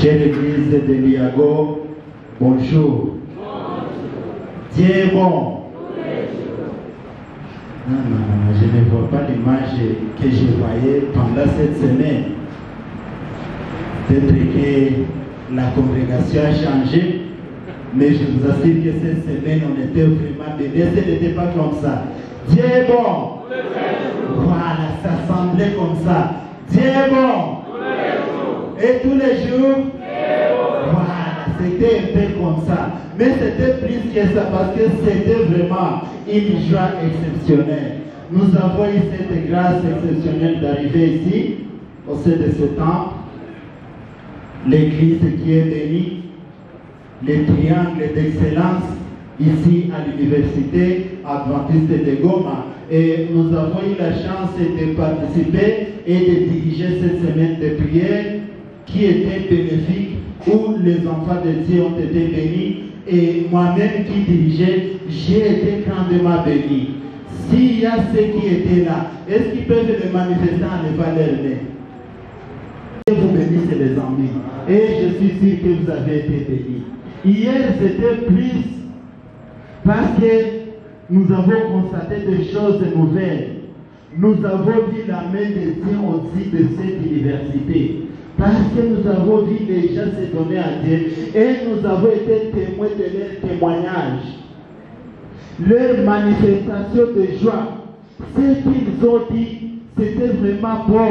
Chère Église de Liago, bonjour. Dieu est bon. Non, je ne vois pas l'image que je voyais pendant cette semaine. Peut-être que la congrégation a changé, mais je vous assure que cette semaine, on était vraiment bénis. Ce n'était pas comme ça. Dieu est bon. Voilà, s'assembler comme ça. Dieu est bon. Et tous les jours, voilà, c'était un peu comme ça. Mais c'était plus que ça parce que c'était vraiment une joie exceptionnelle. Nous avons eu cette grâce exceptionnelle d'arriver ici, au sein de ce temple. L'église qui est bénie, les triangles d'excellence ici à l'université adventiste de Goma. Et nous avons eu la chance de participer et de diriger cette semaine de prière qui était bénéfique, où les enfants de Dieu ont été bénis. Et moi-même qui dirigeais, j'ai été grandement béni. S'il y a ceux qui étaient là, est-ce qu'ils peuvent le manifester en levant leur main? Dieu vous bénisse les amis. Et je suis sûr que vous avez été bénis. Hier, c'était plus parce que nous avons constaté des choses nouvelles. Nous avons vu la main de Dieu au-dessus de cette université. Parce que nous avons vu les gens se donner à Dieu et nous avons été témoins de leurs témoignages, leur manifestation de joie. Ce qu'ils ont dit, c'était vraiment bon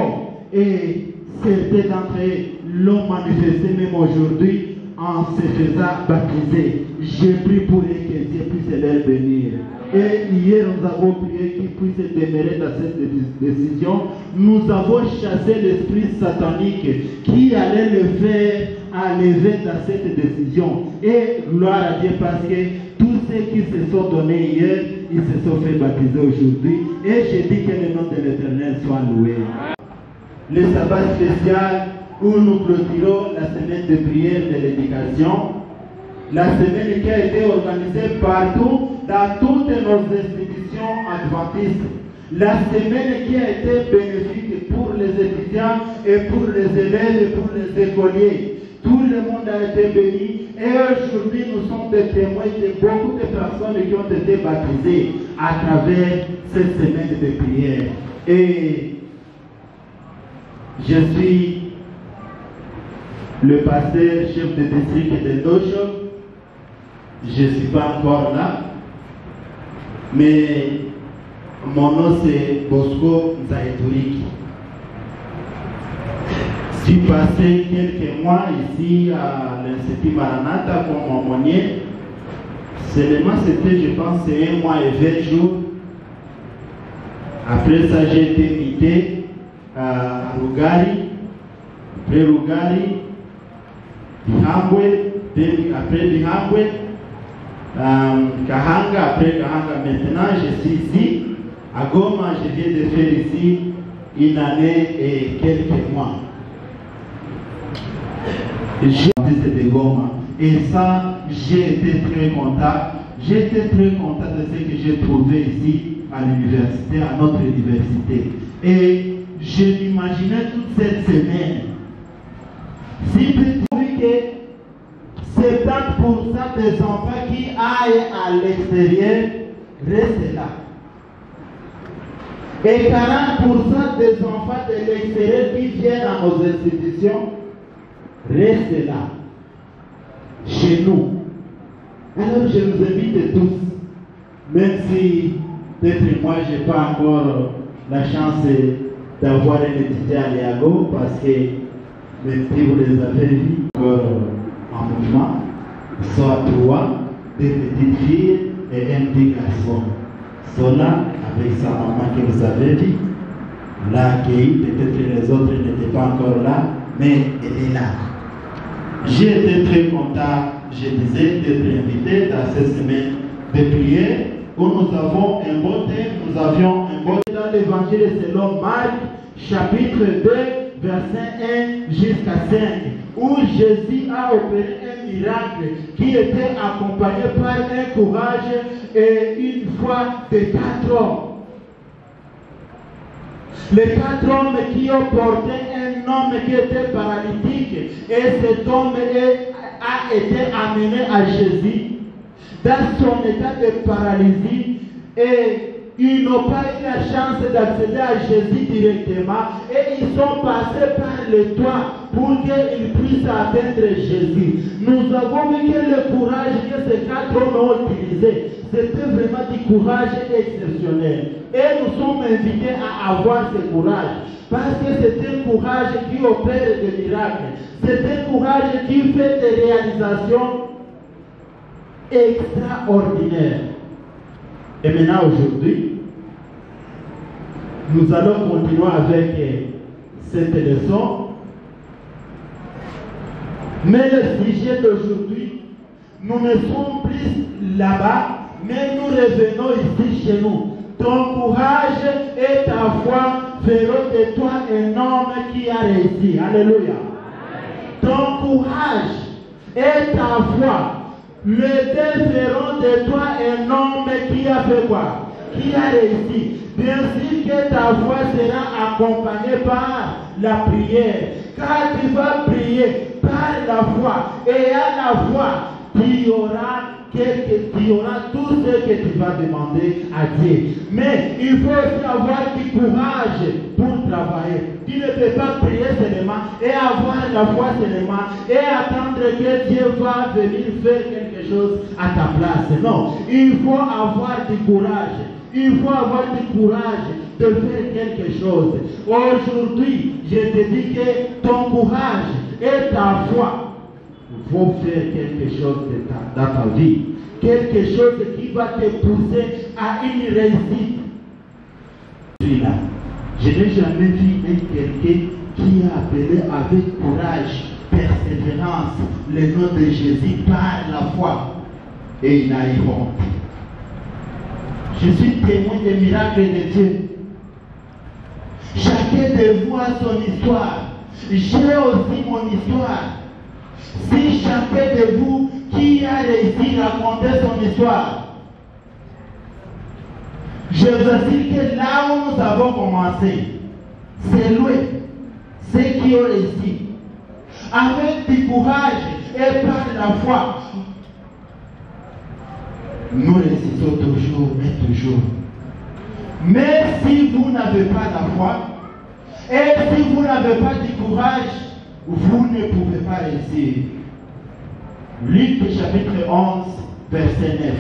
et certains d'entre eux l'ont manifesté même aujourd'hui en se faisant baptiser. Je prie pour eux que Dieu puisse les bénir. Et hier, nous avons prié qu'ils puissent demeurer dans cette décision. Nous avons chassé l'esprit satanique qui allait le faire enlever dans cette décision. Et gloire à Dieu parce que tous ceux qui se sont donnés hier, ils se sont fait baptiser aujourd'hui. Et je dis que le nom de l'Éternel soit loué. Le sabbat spécial où nous clôturons la semaine de prière de l'éducation. La semaine qui a été organisée partout dans toutes nos institutions adventistes. La semaine qui a été bénéfique pour les étudiants et pour les élèves et pour les écoliers. Tout le monde a été béni et aujourd'hui nous sommes des témoins de beaucoup de personnes qui ont été baptisées à travers cette semaine de prière. Et je suis le pasteur chef de district de Docho. Je ne suis pas encore là, mais mon nom c'est Bosco Zaïtouriki. Je suis passé quelques mois ici à l'Institut Maranatha comme aumônier. Seulement c'était, je pense, 1 mois et 20 jours. Après ça, j'ai été invité à Rugari. Après Rugari, Bihambwe, après Bihambwe, Kahanga, après Kahanga, maintenant je suis ici. À Goma, je viens de faire ici 1 année et quelques mois. J'ai été de Goma. Et ça, j'ai été très content. J'étais très content de ce que j'ai trouvé ici à l'université, à notre université. Et je m'imaginais toute cette semaine. Si tu trouves que 70% des enfants qui aillent à l'extérieur restent là. Et 40% des enfants de l'extérieur qui viennent à nos institutions restent là, chez nous. Alors je vous invite tous, même si peut-être moi je n'ai pas encore la chance d'avoir un étudiant à Liago, parce que même si vous les avez vus encore en mouvement, soit 3, 2 petites filles et un petit garçon. Sola avec sa maman que vous avez dit, l'a accueilli, peut-être que les autres n'étaient pas encore là, mais elle est là. J'ai été très content, je disais, d'être invité dans cette semaine de prière où nous avons un beau thème, nous avions un beau thème dans l'évangile selon Marc, chapitre 2, verset 1 jusqu'à 5, où Jésus a opéré un miracle qui était accompagné par un courage et une foi de 4 hommes. Les 4 hommes qui ont porté un homme qui était paralytique et cet homme a été amené à Jésus dans son état de paralysie et ils n'ont pas eu la chance d'accéder à Jésus directement et ils sont passés par le toit pour qu'ils puissent atteindre Jésus. Nous avons vu que le courage que ces 4 hommes ont utilisé, c'était vraiment du courage exceptionnel. Et nous sommes invités à avoir ce courage. Parce que c'est un courage qui opère des miracles. C'est un courage qui fait des réalisations extraordinaires. Et maintenant, aujourd'hui, nous allons continuer avec cette leçon. Mais le sujet d'aujourd'hui, nous ne sommes plus là-bas, mais nous revenons ici chez nous. Ton courage et ta foi feront de toi un homme qui a réussi. Alléluia. Ton courage et ta foi, les deux feront de toi un homme qui a fait quoi? Qui a réussi. Bien sûr que ta foi sera accompagnée par la prière. Car tu vas prier par la foi. Et à la foi, tu auras tout ce que tu vas demander à Dieu. Mais il faut aussi avoir du courage pour travailler. Tu ne peux pas prier seulement et avoir la foi seulement et attendre que Dieu va venir faire quelque chose à ta place. Non, il faut avoir du courage. Il faut avoir du courage de faire quelque chose. Aujourd'hui, je te dis que ton courage et ta foi vont faire quelque chose dans ta vie. Quelque chose qui va te pousser à une réussite. Je suis là. Je n'ai jamais vu quelqu'un qui a appelé avec courage, persévérance, le nom de Jésus par la foi. Et il a eu honte. Je suis témoin des miracles de Dieu. Chacun de vous a son histoire. J'ai aussi mon histoire. Si chacun de vous qui a réussi à raconter son histoire, je vous assure que là où nous avons commencé, c'est loin. Ceux qui ont réussi, avec du courage et par la foi, nous réussissons toujours et toujours. Mais si vous n'avez pas la foi, et si vous n'avez pas du courage, vous ne pouvez pas réussir. Luc chapitre 11, verset 9.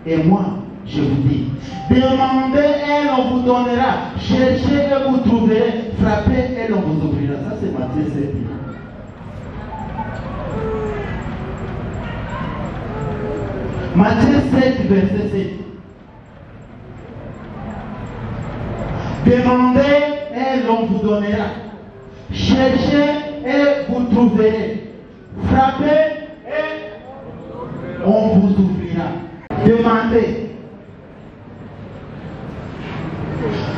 Et moi, je vous dis, demandez et on vous donnera, cherchez et vous trouverez, frappez et on vous ouvrira. Ça c'est Matthieu 7. Matthieu 7, verset 7. Demandez et l'on vous donnera. Cherchez et vous trouverez. Frappez et on vous ouvrira. Demandez.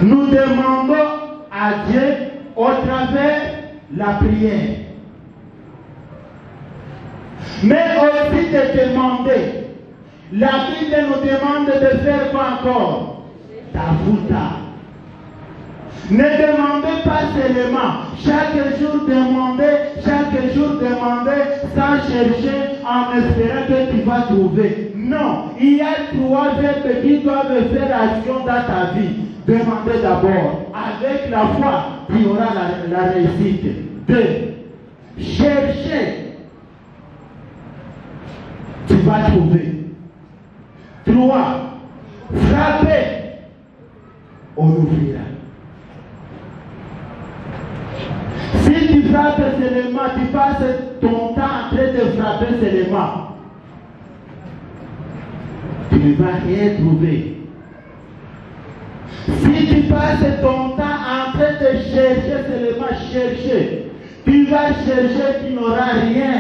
Nous demandons à Dieu au travers la prière. Mais aussi de demander. La Bible nous demande de faire quoi encore? Tafuta. Ne demandez pas seulement. Chaque jour demandez, sans chercher, en espérant que tu vas trouver. Non, il y a 3 verbes qui doivent faire action dans ta vie. Demandez d'abord. Avec la foi, tu auras la réussite. 2. Cherchez. Tu vas trouver. 3. Frapper. On ouvrira. Si tu frappes seulement, tu passes ton temps en train de frapper seulement, tu ne vas rien trouver. Si tu passes ton temps en train de chercher seulement, tu vas chercher, tu n'auras rien.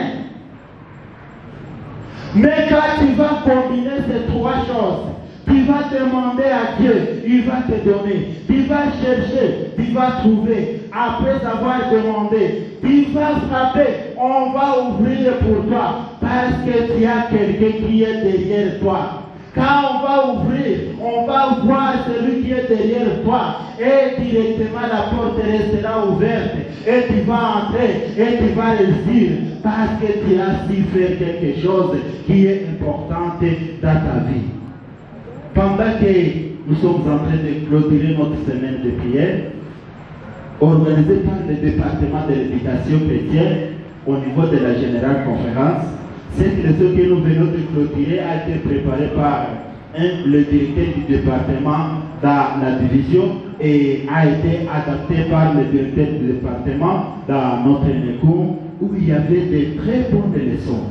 Mais quand tu vas combiner ces 3 choses, tu vas demander à Dieu, il va te donner. Tu vas chercher, tu vas trouver. Après avoir demandé, tu vas frapper, on va ouvrir pour toi. Parce que tu as quelqu'un qui est derrière toi. Quand on va ouvrir, on va voir celui qui est derrière toi. Et directement la porte restera ouverte. Et tu vas entrer et tu vas réussir. Parce que tu as su faire quelque chose qui est important dans ta vie. Pendant que nous sommes en train de clôturer notre semaine de prière, organisée par le département de l'éducation chrétienne au niveau de la Générale Conférence, cette leçon que nous venons de clôturer a été préparée par le directeur du département dans la division et a été adaptée par le directeur du département dans notre école où il y avait de très bonnes leçons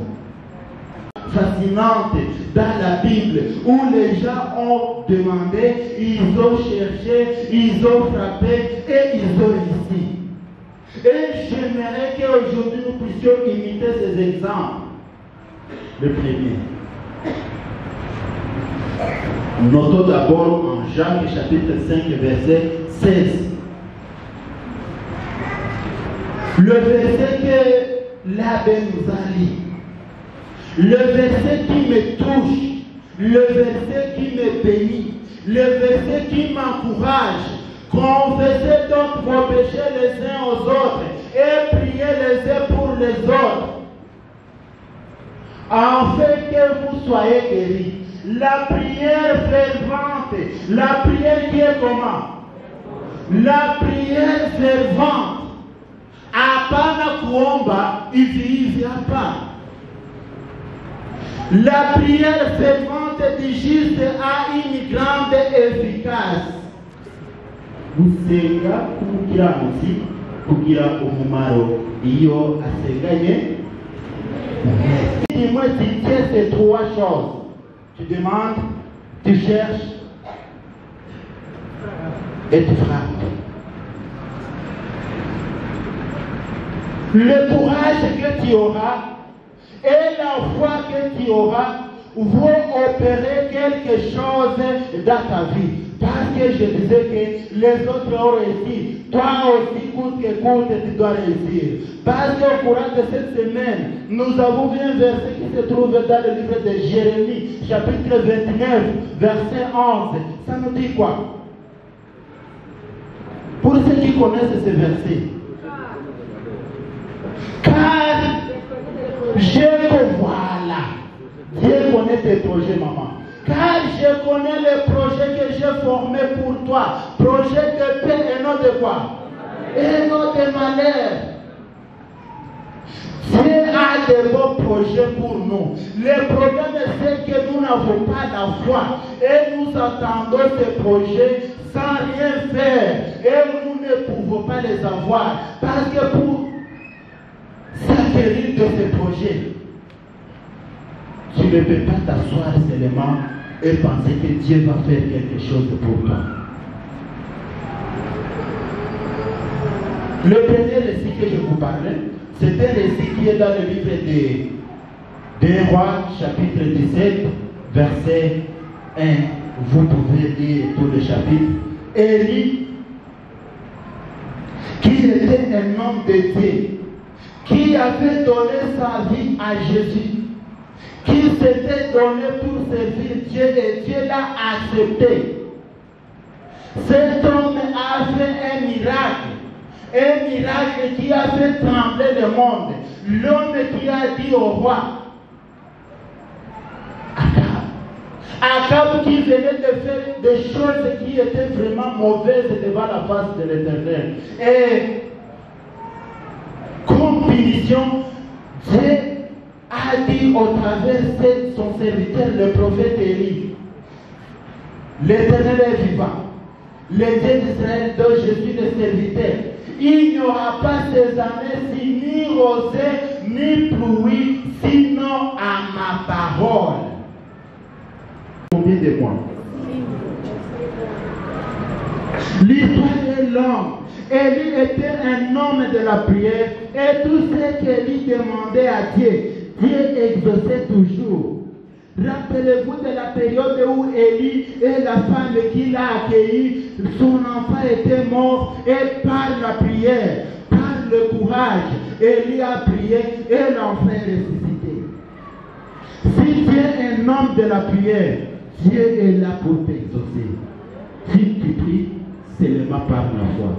fascinantes dans la Bible où les gens ont demandé, ils ont cherché, ils ont frappé et ils ont réussi. Et j'aimerais qu'aujourd'hui nous puissions imiter ces exemples. Le premier. Notons d'abord en Jacques chapitre 5 verset 16. Le verset que l'abbé nous a lu. Le verset qui me touche. Le verset qui me bénit. Le verset qui m'encourage. Confessez donc vos péchés les uns aux autres et priez les uns pour les autres. Afin que vous soyez guéris. La prière fervente, la prière qui est comment? La prière fervente. Apana kuomba, hivi hapa. La prière fervente du juste a une grande efficace. Gusenga kumukiranutsi kugira umumaro iyo asenganye. Dis-moi si tu sais ces trois choses. Tu demandes, tu cherches et tu frappes. Le courage que tu auras et la foi que tu auras vont opérer quelque chose dans ta vie. Parce que je disais que les autres ont réussi. Toi aussi, coûte que coûte, tu dois réussir. Parce qu'au courant de cette semaine, nous avons vu un verset qui se trouve dans le livre de Jérémie, chapitre 29, verset 11. Ça nous dit quoi? Pour ceux qui connaissent ce verset. Car voilà. Dieu connaît tes projets, maman. Car je connais les projets que j'ai formés pour toi. Projets de paix et non de quoi? Et non de malheur. Dieu a de bons projets pour nous. Le problème c'est que nous n'avons pas la foi. Et nous attendons ces projets sans rien faire. Et nous ne pouvons pas les avoir. Parce que pour s'acquérir de ces projets, tu ne peux pas t'asseoir seulement et penser que Dieu va faire quelque chose pour toi. Le premier récit que je vous parlais, c'est un récit qui est dans le livre des Rois, chapitre 17, verset 1. Vous pouvez lire tout le chapitre. Élie, qui était un homme de Dieu, qui avait donné sa vie à Jésus, qui s'était donné pour servir Dieu et Dieu l'a accepté. Cet homme a fait un miracle qui a fait trembler le monde. L'homme qui a dit au roi, Akab qui venait de faire des choses qui étaient vraiment mauvaises devant la face de l'Éternel. Et comme punition, Dieu a dit au travers de son serviteur, le prophète Élie, l'Éternel est vivant, le Dieu d'Israël dont je suis le serviteur. Il n'y aura pas ces années ni rosée ni pluie, sinon à ma parole. Combien de mois? L'histoire est longue. Élie était un homme de la prière et tout ce qu'Élie demandait à Dieu, Dieu exauçait toujours. Rappelez-vous de la période où Élie et la femme qui l'a accueilli, son enfant était mort et par la prière, par le courage, Élie a prié et l'enfant est ressuscité. Si tu es un homme de la prière, Dieu est là pour t'exaucer. Si tu pries seulement par la foi.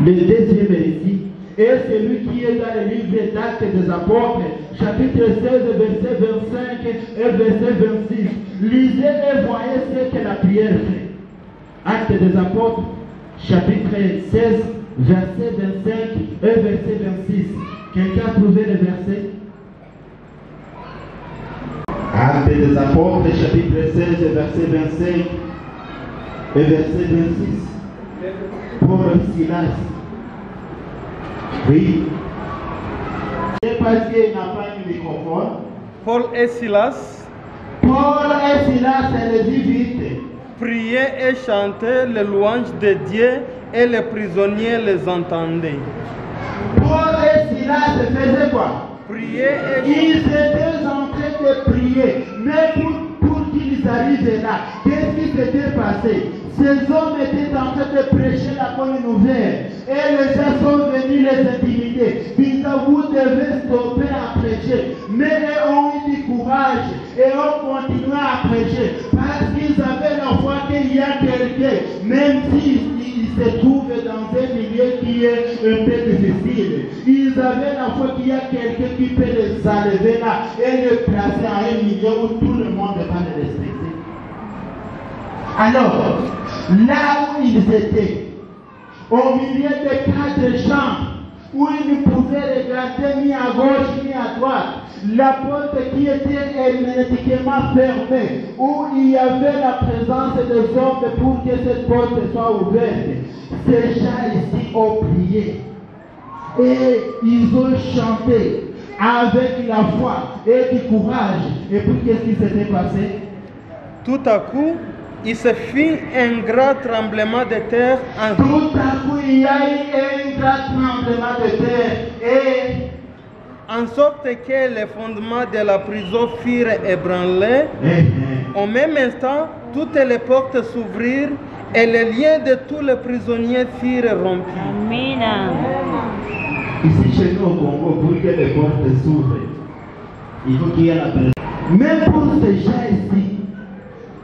Le deuxième récit est celui qui est dans le livre d'Actes des Apôtres, chapitre 16, verset 25 et verset 26. Lisez et voyez ce que la prière fait. Actes des Apôtres, chapitre 16, verset 25 et verset 26. Quelqu'un a trouvé le verset? Actes des Apôtres, chapitre 16, verset 25 et verset 26. Paul et Silas. Oui. C'est parce qu'il n'a pas de microphone. Paul et Silas Paul et Silas, elle dit vite. priaient et chantaient les louanges de Dieu et les prisonniers les entendaient. Paul et Silas faisaient quoi? Priaient et Ils étaient en train de prier. Mais pour qu'ils arrivent là, qu'est-ce qui s'était passé? Ces hommes étaient en train de prêcher la bonne nouvelle. Et les gens sont venus les intimider. Ils disent, vous devez stopper à prêcher. Mais ils ont eu du courage et ont continué à prêcher. Parce qu'ils avaient la foi qu'il y a quelqu'un, même s'ils se trouvent dans un milieu qui est un peu difficile. Ils avaient la foi qu'il y a quelqu'un qui peut les enlever là et les placer à un milieu où tout le monde va les respecter. Alors, là où ils étaient, au milieu de 4 chambres, où ils ne pouvaient regarder ni à gauche ni à droite, la porte qui était hermétiquement fermée, où il y avait la présence des hommes pour que cette porte soit ouverte. Ces gens ici ont prié et ils ont chanté avec la foi et du courage. Et puis qu'est-ce qui s'était passé? tout à coup, il se fit un grand tremblement de terre Tout à coup, il y a eu un grand tremblement de terre et en sorte que les fondements de la prison furent ébranlés. Au même instant, toutes les portes s'ouvrirent et les liens de tous les prisonniers furent rompus. Amen. ici chez nous au Congo, pour que les portes s'ouvrent, il faut qu'il y ait la présence. Même pour ces gens ici,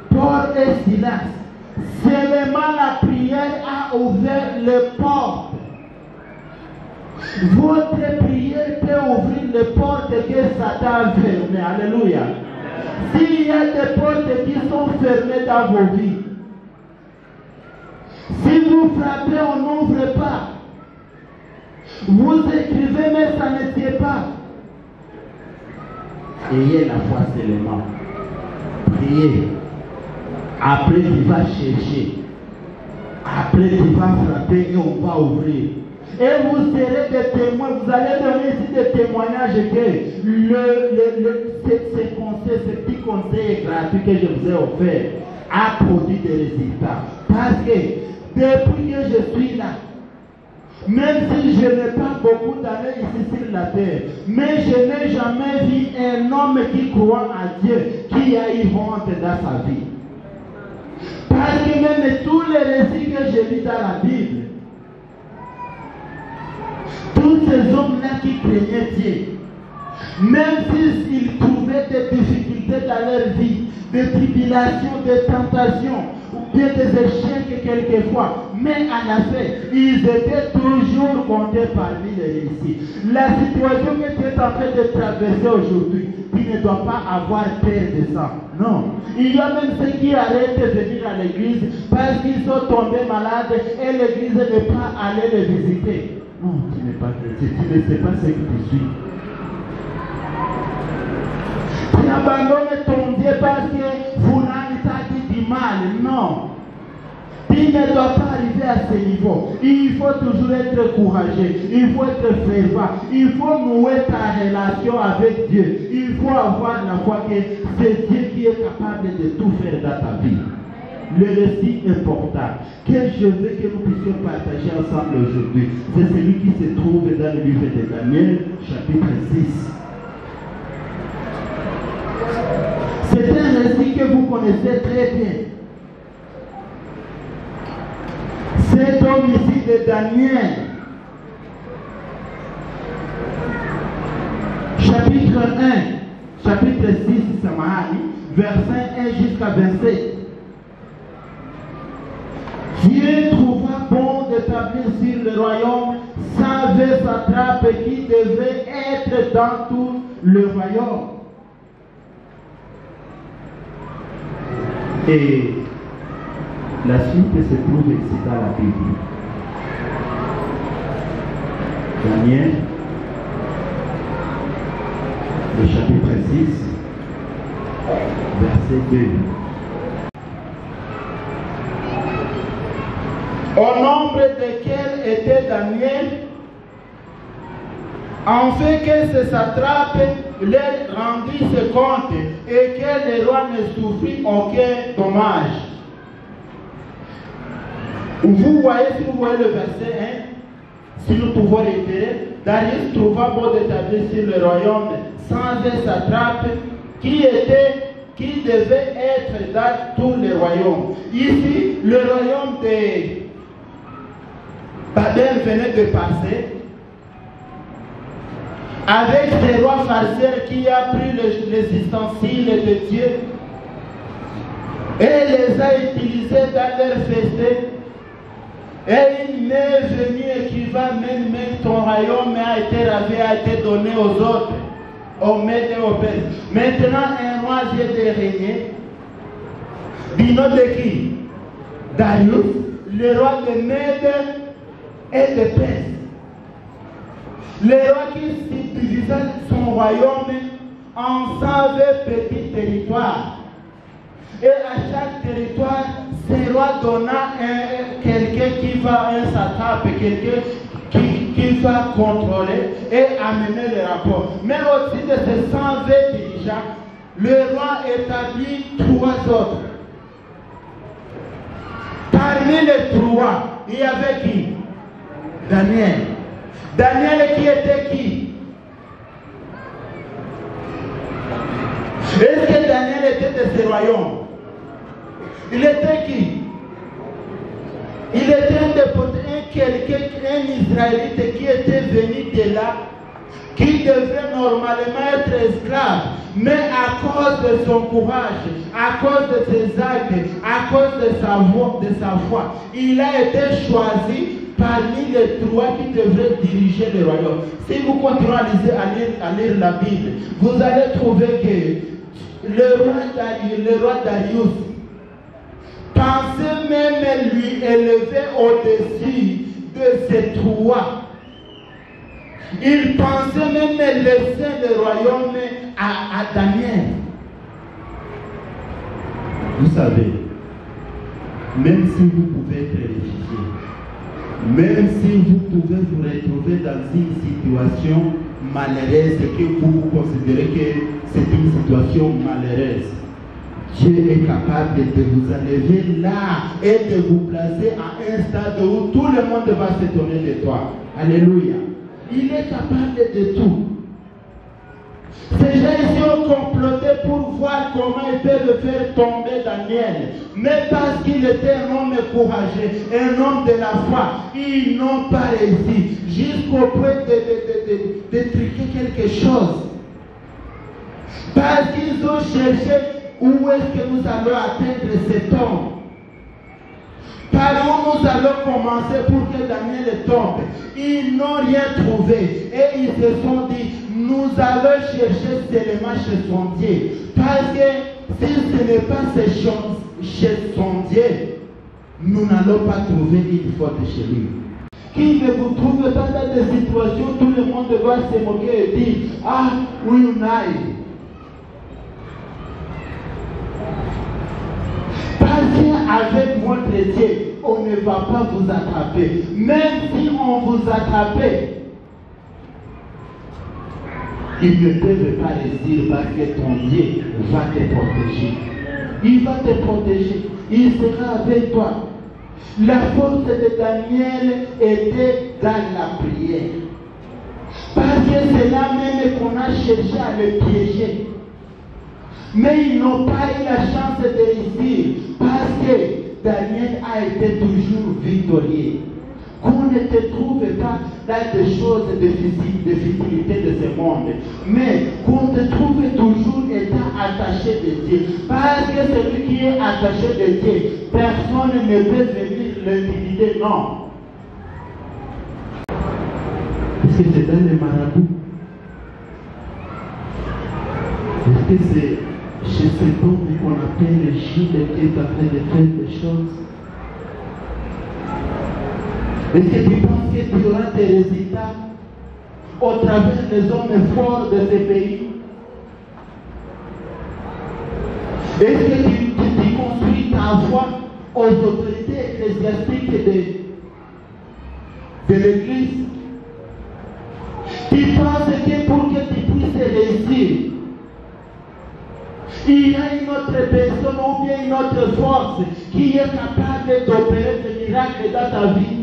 Paul et Silas, seulement la prière a ouvert les portes. Votre prière peut ouvrir les portes que Satan a fermées. Alléluia. S'il y a des portes qui sont fermées dans vos vies, si vous frappez, on n'ouvre pas. Vous écrivez, mais ça ne tient pas. Ayez la foi seulement. Priez. Après, tu vas chercher. Après, tu vas frapper et on va ouvrir. Et vous serez des témoins. Vous allez donner ici des témoignages que ce petit conseil gratuit que je vous ai offert a produit des résultats. Parce que depuis que je suis là, même si je n'ai pas beaucoup d'années ici sur la terre, mais je n'ai jamais vu un homme qui croit à Dieu qui a eu honte dans sa vie. Parce que même tous les récits que j'ai lus dans la Bible, tous ces hommes-là qui craignaient Dieu, même s'ils trouvaient des difficultés dans leur vie, des tribulations, des tentations, ou bien des échecs quelquefois, mais à la fin, ils étaient toujours comptés parmi les réussis. La situation que tu es en train de traverser aujourd'hui, tu ne dois pas avoir peur de ça. Non. Il y a même ceux qui arrêtent de venir à l'église parce qu'ils sont tombés malades et l'église n'est pas allée les visiter. Non, tu n'es pas chrétien, tu ne sais pas ce que tu suis. Tu abandonnes ton Dieu parce que vous n'avez pas dit du mal. Non. Tu ne dois pas arriver à ce niveau. Il faut toujours être courageux. Il faut être fervent. Il faut nouer ta relation avec Dieu. Il faut avoir la foi que c'est Dieu qui est capable de tout faire dans ta vie. Le récit important que je veux que nous puissions partager ensemble aujourd'hui, c'est celui qui se trouve dans le livre de Daniel, chapitre 6. C'est un récit que vous connaissez très bien. Cet homme ici de Daniel, chapitre 1, chapitre 6, Samahani, verset 1 jusqu'à 27. Dieu trouva bon d'établir sur le royaume 120 satrapes qui devaient être dans tout le royaume. Et la suite se trouve ici dans la Bible. Daniel, le chapitre 6, verset 2. Au nombre desquels était Daniel, en fait que ce satrape leur rendit ce compte et que le roi ne souffrit aucun dommage. Vous voyez, si vous voyez le verset 1, si nous pouvons réitérer, Darius trouva bon d'établir sur le royaume 120 satrapes qui devaient être dans tous les royaumes. Ici, le royaume de Babel venait de passer avec ces rois farceurs qui ont pris les ustensiles de Dieu et les a utilisés dans leur festin. Et il est venu et qui va même ton royaume a été ravi, a été donné aux autres, aux Mèdes et aux Perses. Maintenant, un roi vient de régner. Du nom de qui? Darius, le roi de Mèdes et de Perse. Le roi qui subdivisait son royaume en 120 petits territoires. Et à chaque territoire, ce roi donna quelqu'un qui va, un satrape, quelqu'un qui va contrôler et amener les rapports. Mais au-dessus de ces 120 dirigeants, le roi établit 3 autres. Parmi les 3, il y avait qui? Daniel. Daniel qui était qui? Est-ce que Daniel était de ce royaume? Il était qui? Il était un Israélite qui était venu de là, qui devait normalement être esclave, mais à cause de son courage, à cause de ses actes, à cause de sa foi, il a été choisi parmi les 3 qui devraient diriger le royaume. Si vous continuez à lire la Bible, vous allez trouver que le roi Darius pensait même lui élever au-dessus de ces 3. Il pensait même laisser le royaume à Daniel. Vous savez, même si vous pouvez être réfugié, même si vous pouvez vous retrouver dans une situation malheureuse que vous considérez que c'est une situation malheureuse, Dieu est capable de vous enlever là et de vous placer à un stade où tout le monde va s'étonner de toi. Alléluia. Il est capable de tout. Ces gens ici ont comploté pour voir comment ils peuvent faire tomber Daniel. Mais parce qu'il était un homme courageux, un homme de la foi, ils n'ont pas réussi jusqu'au point de truquer quelque chose. Parce qu'ils ont cherché où est-ce que nous allons atteindre cet homme. Par où nous allons commencer pour que Daniel tombe. Ils n'ont rien trouvé. Et ils se sont dit, nous allons chercher seulement chez son Dieu. Parce que si ce n'est pas chez son Dieu, nous n'allons pas trouver une faute chez lui. Qui ne vous trouve pas dans des situations où tout le monde va se moquer et dire, ah, oui, on aille. Parce qu'avec votre Dieu, on ne va pas vous attraper. Même si on vous attrape, ils ne peuvent pas réussir parce que ton Dieu va te protéger. Il va te protéger. Il sera avec toi. La force de Daniel était dans la prière. Parce que c'est là même qu'on a cherché à le piéger. Mais ils n'ont pas eu la chance de réussir parce que Daniel a été toujours victorieux. Qu'on ne te trouve pas dans des choses de futilité de ce monde, mais qu'on te trouve toujours étant attaché de Dieu. que celui qui est attaché de Dieu, personne ne peut venir l'intimider, non. Est-ce que c'est dans les marabouts? Est-ce que c'est chez cet homme qu'on appelle Gilles qui est en train de faire des choses? Est-ce que tu penses que tu auras des résultats au travers des hommes forts de ce pays? Est-ce que tu construis ta foi aux autorités ecclésiastiques de l'Église? Tu penses que pour que tu puisses réussir, il y a une autre personne ou bien une autre force qui est capable d'opérer des miracles dans ta vie?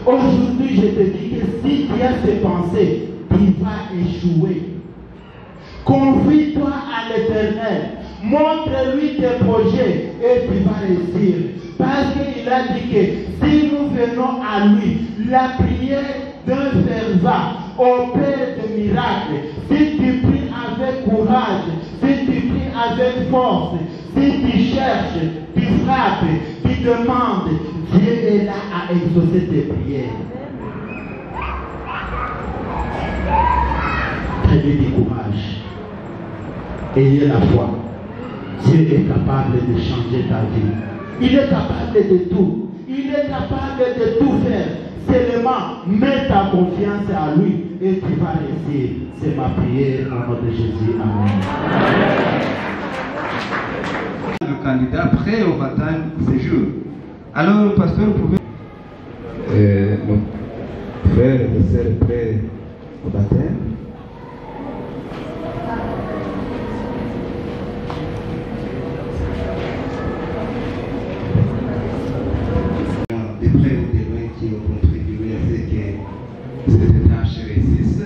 Aujourd'hui, je te dis que si tu as ces pensées, tu vas échouer. Confie-toi à l'Éternel. Montre-lui tes projets et tu vas réussir. Parce qu'il a dit que si nous venons à lui, la prière d'un fervent opère des miracles. Si tu pries avec courage, si tu pries avec force, si tu cherches, tu frappes, tu demandes, Dieu est là à exaucer tes prières. Prenez du courage. Ayez la foi. Dieu est capable de changer ta vie. Il est capable de tout. Il est capable de tout faire. Seulement, mets ta confiance à lui et tu vas réussir. C'est ma prière au nom de Jésus. Amen. Le candidat prêt au baptême ce jour. Alors, pasteur, vous pouvez... nos frères et sœurs prêts au baptême. Des prêts ou des loin qui ont contribué à ce que cette tâche réussisse.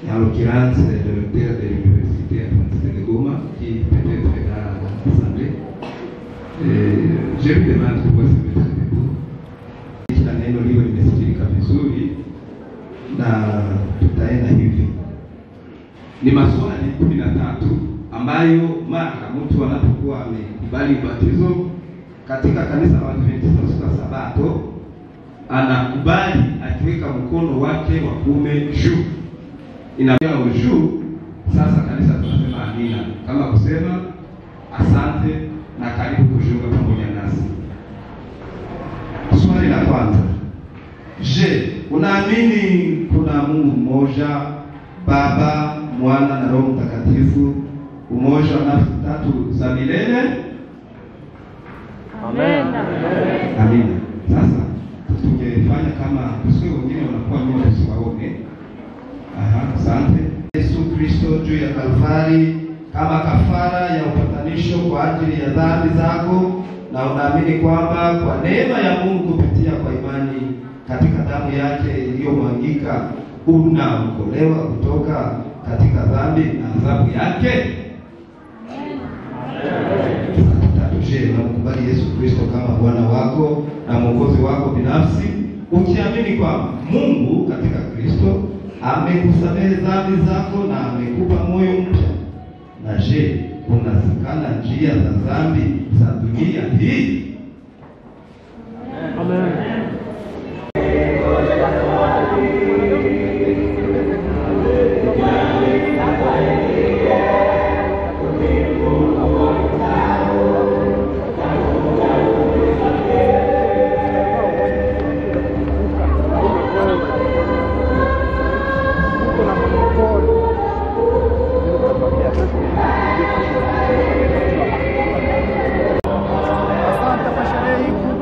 Et en l'occurrence, le recteur de l'université de Goma, qui peut-être est là à l'Assemblée. Je lui demande pourquoi se mettre debout. Kila neno liwe limesikilika vizuri na tutaenda hivi. Ni maswali 13 ambayo mara mtu anapokuwa amekubali ubatizo katika kanisa la Waadventista wa Sabato anakubali akiweka mkono wake wa kuume juu. Inakuwa juu, sasa kanisa tunasema amina. Kama kusema asante na karibu kujiunga pamoja nasi. Swali la kwanza. Je, unaamini kuna Mungu mmoja, Baba, Mwana na Roho Mtakatifu, umoja wa nafsi tatu za milele? Amen. Amen. Sasa tungefanya kama tusio wengine wanakuwa nyuma tusiwaone. Asante. Yesu Kristo juu ya Kalvari kama kafara ya upatanisho kwa ajili ya dhambi zako, na unaamini kwamba kwa neema ya Mungu kupitia kwa imani katika damu yake iliyomwagika unaokolewa kutoka katika dhambi na adhabu yake? Unamkubali Yesu Kristo kama Bwana wako na Mwokozi wako binafsi, ukiamini kwamba Mungu katika Kristo amekusamehe dhambi zako na amekupa moyo mpya. Na je, unazikana njia za dhambi za dunia hii? Amen.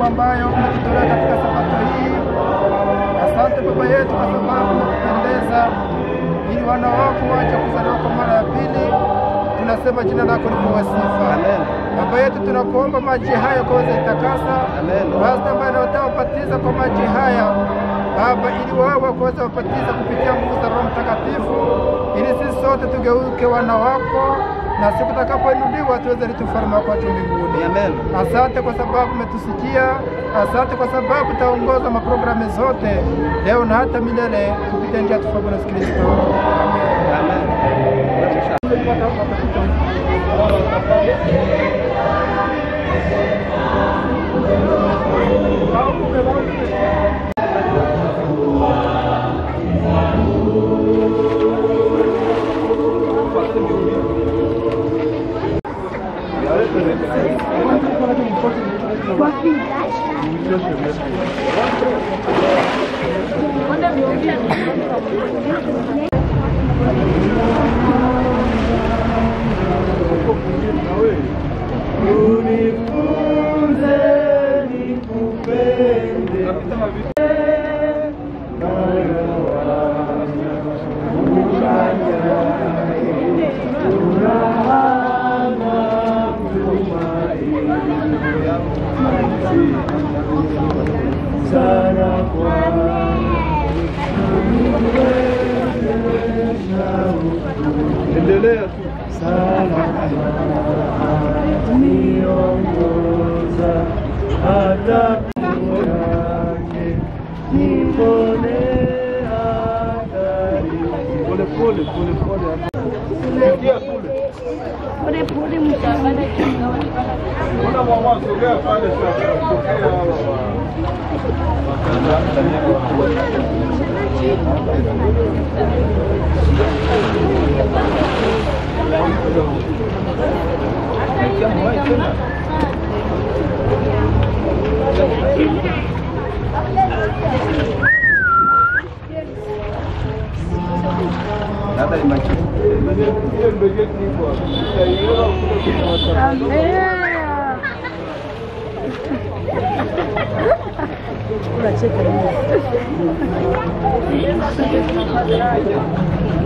Ambayo umetutolea katika sabato hii. Asante Baba yetu kwa sababu kupendeza ili wana wako waje kuzaliwa kwa mara ya pili. Tunasema jina lako lipewe sifa. Amen. Baba yetu tunakuomba maji haya kaweze itakasa. Amen. Basi ambaye anataka kupatiza kwa maji haya Baba, ili wao waweze kupatiza kupitia nguvu za Roho Mtakatifu, ili sisi sote tugeuke wana wako na siku tutakapoinuliwa tuweze rithi ufalme wako juu mbinguni. Amen. Asante kwa sababu umetusikia. Asante kwa sababu utaongoza maprogramu zote leo na hata milele kupitia njia ya Kristo. Amen. Amen. Endelea tu.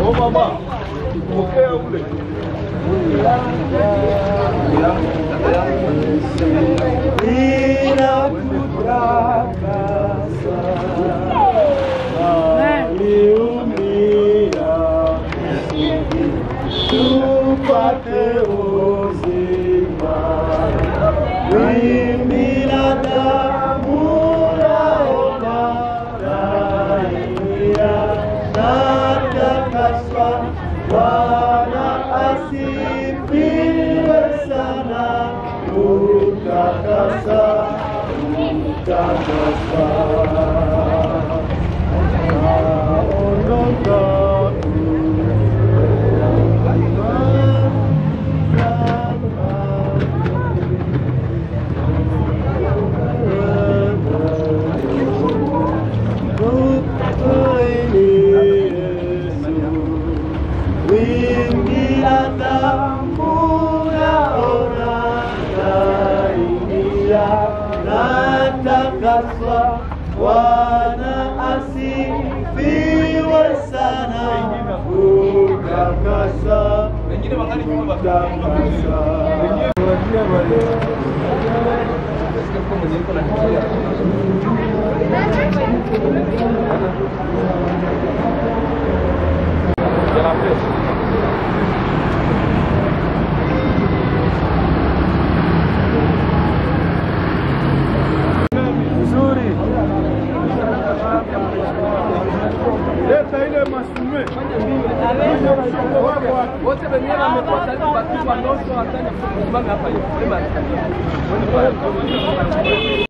Oh mama, pokea ule.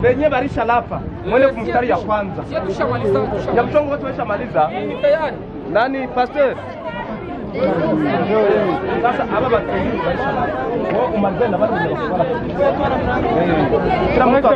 Benye barisha lapa mwele kumstari ya kwanza ya kuchongo watu waisha maliza nani pastor sasa hapa bateni barisha lapa wao umaliza na bado mnakufala kila mtu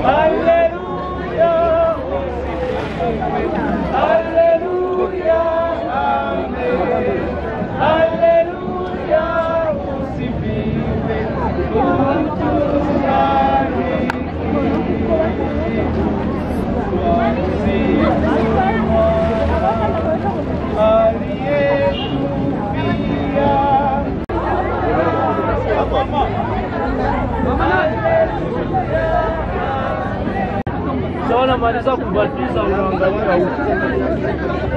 Hallelujah. wanamaliza kubatiza unaangalia huko.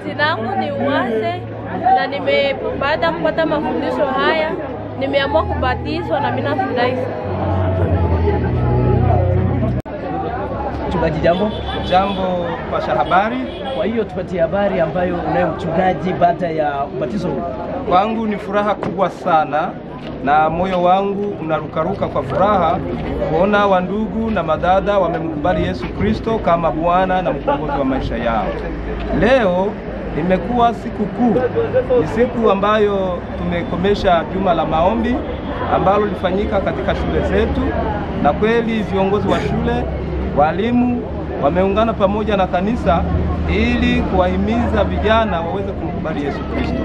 Sinangu ni Uwase na baada ya kupata mafundisho haya nimeamua kubatizwa na mimi nafurahi. Mchungaji, jambo. Jambo, pasha habari. Kwa hiyo tupatie habari ambayo unayo mchungaji baada ya ubatizo huu. Kwangu ni furaha kubwa sana na moyo wangu unarukaruka kwa furaha kuona wandugu na madada wamemkubali Yesu Kristo kama Bwana na mkombozi wa maisha yao. Leo imekuwa siku kuu, ni siku ambayo tumekomesha juma la maombi ambalo lifanyika katika shule zetu, na kweli viongozi wa shule, walimu wameungana pamoja na kanisa ili kuwahimiza vijana waweze kumkubali Yesu Kristo.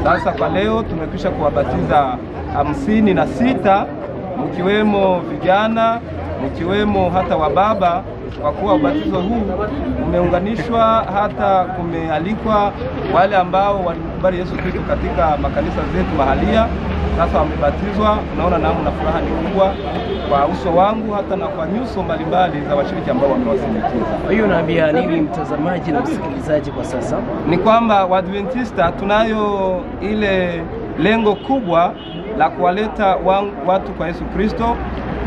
Sasa kwa leo tumekwisha kuwabatiza 56, mkiwemo vijana, mkiwemo hata wababa, kwa kuwa ubatizo huu umeunganishwa hata kumealikwa wale ambao walimkubali Yesu Kristo katika makanisa zetu mahalia. Sasa wamebatizwa. Naona namna furaha ni kubwa kwa uso wangu hata na kwa nyuso mbalimbali za washiriki ambao wamewasindikiza. Kwa hiyo naambia nini mtazamaji na msikilizaji kwa sasa? Ni kwamba Waadventista tunayo ile lengo kubwa la kuwaleta watu kwa Yesu Kristo.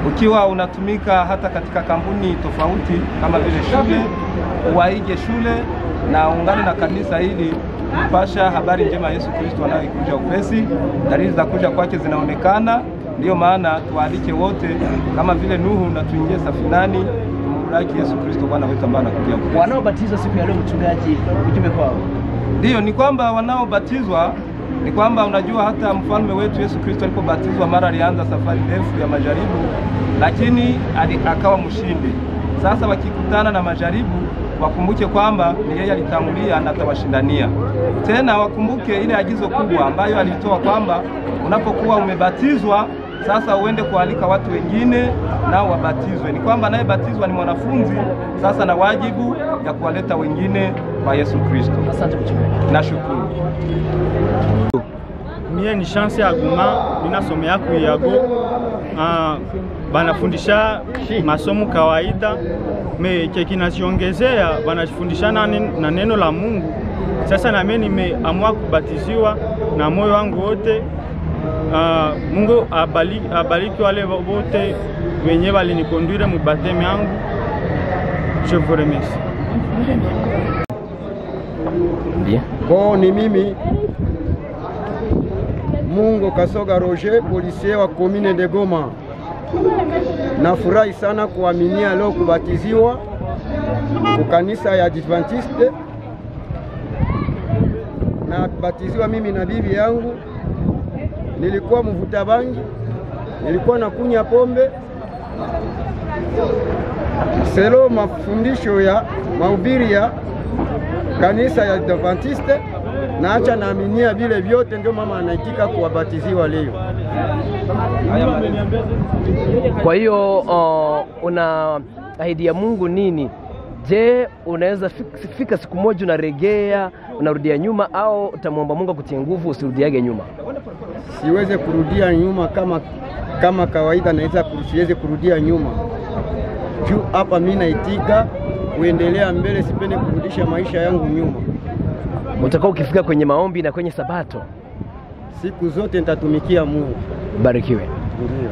Ukiwa unatumika hata katika kampuni tofauti kama vile shule, waige shule na ungane na kanisa ili kupasha habari njema Yesu Kristo anayokuja upesi. Dalili za kuja kwake zinaonekana, ndio maana tualike wote kama vile Nuhu na tuingie safinani kumlaki Yesu Kristo Bwana wetu ambaye anakuja upesi. Wanaobatizwa siku ya leo, mchungaji, ujumbe kwao? Ndio, ni kwamba wanaobatizwa ni kwamba unajua hata mfalme wetu Yesu Kristo alipobatizwa mara alianza safari ndefu ya majaribu, lakini akawa mshindi. Sasa wakikutana na majaribu wakumbuke kwamba ni yeye alitangulia na atawashindania. Tena wakumbuke ile agizo kubwa ambayo alitoa kwamba unapokuwa umebatizwa sasa uende kualika watu wengine nao wabatizwe. Ni kwamba naye batizwa ni mwanafunzi, sasa na wajibu ya kuwaleta wengine kwa Yesu Kristo. Asante mchungaji. Nashukuru. Mie ni chance ya Guma, ninasomea ku Yago. Banafundisha masomo kawaida, me kinachongezea banafundisha na neno la Mungu. Sasa na mimi nimeamua kubatiziwa na moyo wangu wote. Mungu abaliki wale wote wenye walinikonduire mu baptême yangu. Je vous remercie. Bien. Bon, ni mimi Mungo Kasoga Roger, policier wa commune de Goma. Nafurahi sana kuaminia leo kubatiziwa kwa kanisa ya Adventiste. Na batiziwa mimi na bibi yangu. Nilikuwa mvuta bangi, nilikuwa nakunya pombe. Selo mafundisho ya mahubiri ya kanisa ya Adventiste, na acha naaminia vile vyote, ndio mama anaitika kuwabatiziwa leo. Kwa hiyo una ahidi ya Mungu nini? Je, unaweza fika siku moja unaregea, unarudia nyuma, au utamwomba Mungu akutie nguvu usirudiage nyuma? Siweze kurudia nyuma kama kawaida, naweza siweze kurudia nyuma. Juu hapa mimi naitika kuendelea mbele, sipende kurudisha maisha yangu nyuma. Utakao ukifika kwenye maombi na kwenye sabato, siku zote nitatumikia Mungu. Barikiwe. Ndiyo.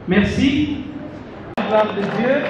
Merci. La gloire de Dieu.